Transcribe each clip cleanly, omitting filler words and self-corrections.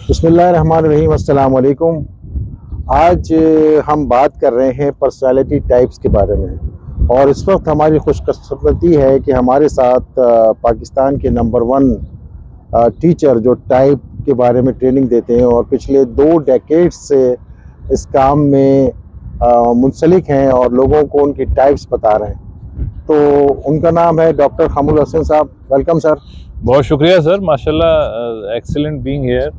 बिस्मिल्लाहिर्रहमानिर्रहीम, अस्सलाम वालेकुम। आज हम बात कर रहे हैं पर्सनालिटी टाइप्स के बारे में। और इस वक्त हमारी खुशकिस्मती है कि हमारे साथ पाकिस्तान के नंबर 1 टीचर जो टाइप के बारे में ट्रेनिंग देते हैं और पिछले 2 डेकेड्स से इस काम में मुंसलिक हैं और लोगों को उनकी टाइप्स बता रहे हैं। तो उनका नाम है डॉक्टर खामुल हसन साहब। Welcome sir. बहुत शुक्रिया सर, माशाल्लाह, excellent being here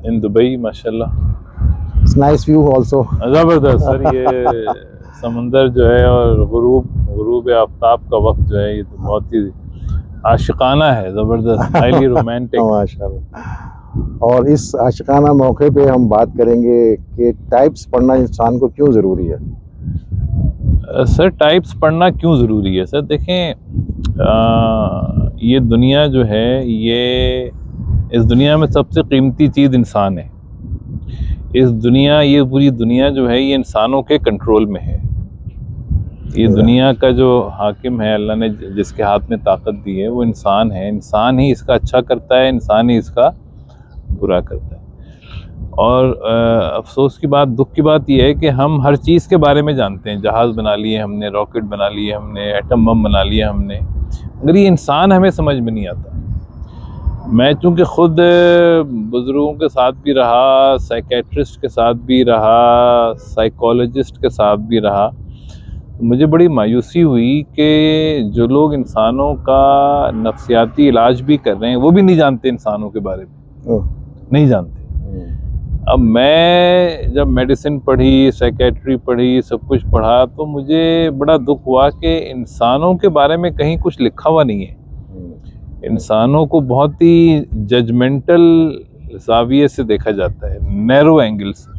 in Dubai, माशाल्लाह। It's nice view also. ज़बरदस्त सर, ये समंदर जो है और गुरूब आफ्ताब का वक्त जो है, ये तो बहुत ही आशिकाना है, ज़बरदस्त, हाईली रोमांटिक। माशाल्लाह। और इस आशिकाना मौके पे हम बात करेंगे कि टाइप्स पढ़ना इंसान को क्यों ज़रूरी है। सर, टाइप्स पढ़ना क्यों ज़रूरी है? सर देखें, ये दुनिया जो है, इस दुनिया में सबसे कीमती चीज़ इंसान है। ये पूरी दुनिया जो है, ये इंसानों के कंट्रोल में है। ये दुनिया का जो हाकिम है, अल्लाह ने जिसके हाथ में ताकत दी है, वो इंसान है। इंसान ही इसका अच्छा करता है, इंसान ही इसका बुरा करता है। और अफसोस की बात, दुख की बात यह है कि हम हर चीज़ के बारे में जानते हैं। जहाज़ बना लिए हमने, रॉकेट बना लिए हमने, एटम बम बना लिया हमने, मगर ये इंसान हमें समझ में नहीं आता। मैं चूँकि ख़ुद बुज़ुर्गों के साथ भी रहा, साइकेट्रिस्ट के साथ भी रहा, साइकोलॉजिस्ट के साथ भी रहा, तो मुझे बड़ी मायूसी हुई कि जो लोग इंसानों का नफ्सियाती इलाज भी कर रहे हैं, वो भी नहीं जानते इंसानों के बारे में, नहीं जानते। अब मैं जब मेडिसिन पढ़ी, साइकेट्री पढ़ी, सब कुछ पढ़ा, तो मुझे बड़ा दुख हुआ कि इंसानों के बारे में कहीं कुछ लिखा हुआ नहीं है। इंसानों को बहुत ही जजमेंटल ज़ाविये से देखा जाता है, नैरो एंगल से।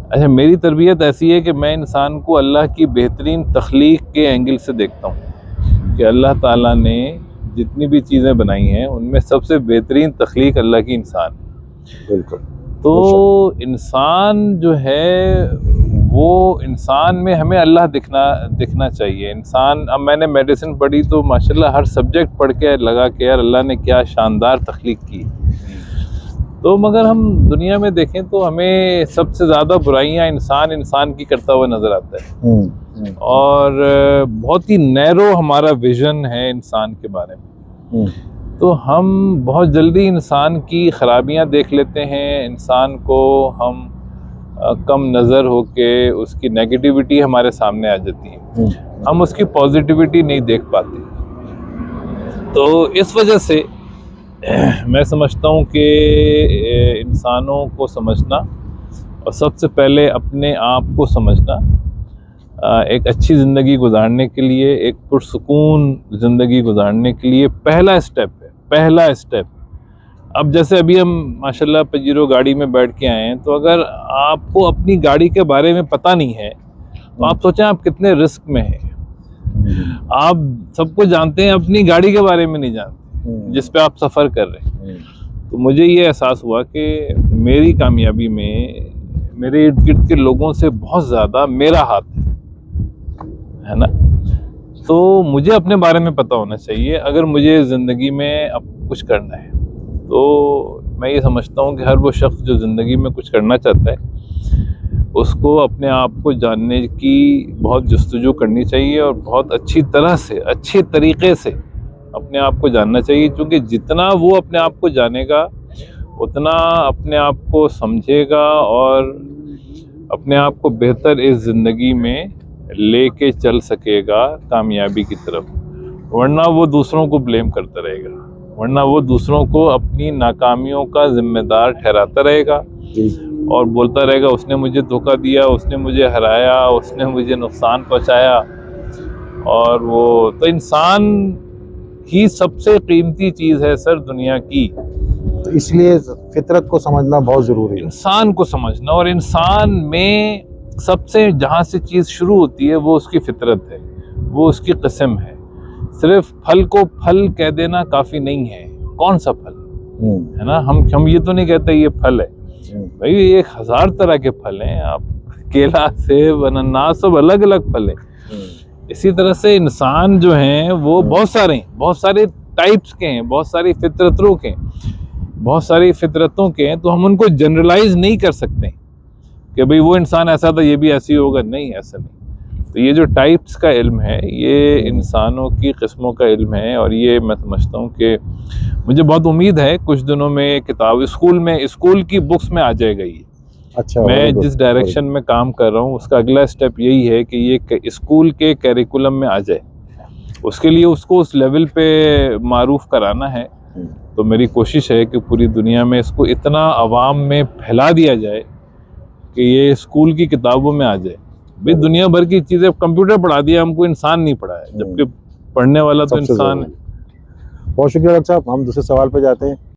अच्छा, मेरी तरबियत ऐसी है कि मैं इंसान को अल्लाह की बेहतरीन तख्लीक के एंगल से देखता हूँ कि अल्लाह ताला ने जितनी भी चीज़ें बनाई हैं, उनमें सबसे बेहतरीन तख्लीक अल्लाह की इंसान है। बिल्कुल। तो इंसान जो है, वो इंसान में हमें अल्लाह दिखना चाहिए। इंसान, अब मैंने मेडिसिन पढ़ी तो माशाल्लाह हर सब्जेक्ट पढ़ के लगा कि यार अल्लाह ने क्या शानदार तख्लीक की। तो मगर हम दुनिया में देखें तो हमें सबसे ज़्यादा बुराइयां इंसान की करता हुआ नज़र आता है। और बहुत ही नैरो हमारा विज़न है इंसान के बारे में। तो हम बहुत जल्दी इंसान की खराबियां देख लेते हैं, इंसान को हम कम नज़र होके उसकी नेगेटिविटी हमारे सामने आ जाती है, हम उसकी पॉजिटिविटी नहीं देख पाते। तो इस वजह से मैं समझता हूँ कि इंसानों को समझना और सबसे पहले अपने आप को समझना, एक अच्छी ज़िंदगी गुजारने के लिए, एक पुरसुकून ज़िंदगी गुजारने के लिए पहला स्टेप है, पहला स्टेप। अब जैसे अभी हम माशाल्लाह पजीरो गाड़ी में बैठ के आए हैं, तो अगर आपको अपनी गाड़ी के बारे में पता नहीं है तो आप सोचें आप कितने रिस्क में हैं। आप सबको जानते हैं, अपनी गाड़ी के बारे में नहीं जानते जिस पे आप सफ़र कर रहे हैं। तो मुझे ये एहसास हुआ कि मेरी कामयाबी में मेरे इर्द गिर्द के लोगों से बहुत ज़्यादा मेरा हाथ है ना। तो मुझे अपने बारे में पता होना चाहिए अगर मुझे ज़िंदगी में अब कुछ करना है। तो मैं ये समझता हूँ कि हर वो शख्स जो ज़िंदगी में कुछ करना चाहता है, उसको अपने आप को जानने की बहुत जस्तजू करनी चाहिए और बहुत अच्छी तरह से, अच्छे तरीक़े से अपने आप को जानना चाहिए। क्योंकि जितना वो अपने आप को जानेगा, उतना अपने आप को समझेगा और अपने आप को बेहतर इस ज़िंदगी में लेके चल सकेगा कामयाबी की तरफ। वरना वो दूसरों को ब्लेम करता रहेगा, वरना वो दूसरों को अपनी नाकामियों का जिम्मेदार ठहराता रहेगा और बोलता रहेगा उसने मुझे धोखा दिया, उसने मुझे हराया, उसने मुझे नुकसान पहुंचाया। और वो तो इंसान ही सबसे कीमती चीज़ है सर दुनिया की। तो इसलिए फितरत को समझना बहुत ज़रूरी है, इंसान को समझना। और इंसान में सबसे जहाँ से चीज़ शुरू होती है वो उसकी फितरत है, वो उसकी किस्म है। सिर्फ फल को फल कह देना काफ़ी नहीं है। कौन सा फल है ना, हम ये तो नहीं कहते ये फल है भाई, 1000 तरह के फल हैं। आप केला, सेब, अनानास, सब अलग अलग फल हैं। इसी तरह से इंसान जो हैं वो बहुत सारे टाइप्स के हैं, बहुत सारी फितरतों के हैं। बहुत सारी फितरतों के हैं, तो हम उनको जनरलाइज नहीं कर सकते कि भाई वो इंसान ऐसा था ये भी ऐसी होगा, नहीं, ऐसा नहीं। तो ये जो टाइप्स का इल्म है, ये इंसानों की किस्मों का इल्म है, और ये मैं समझता हूँ कि मुझे बहुत उम्मीद है कुछ दिनों में किताब स्कूल की बुक्स में आ जाएगा ये। अच्छा, मैं जिस डायरेक्शन में काम कर रहा हूँ उसका अगला स्टेप यही है कि ये स्कूल के कैरिकुलम में आ जाए। उसके लिए उसको उस लेवल पे मारूफ कराना है। तो मेरी कोशिश है कि पूरी दुनिया में इसको इतना आवाम में फैला दिया जाए कि ये स्कूल की किताबों में आ जाए। भाई दुनिया भर की चीज़ें कंप्यूटर पढ़ा दिया हमको, इंसान नहीं पढ़ाया, जबकि पढ़ने वाला तो सबसे इंसान है। ज़रूरी। बहुत शुक्रिया डॉक्टर साहब, हम दूसरे सवाल पे जाते हैं।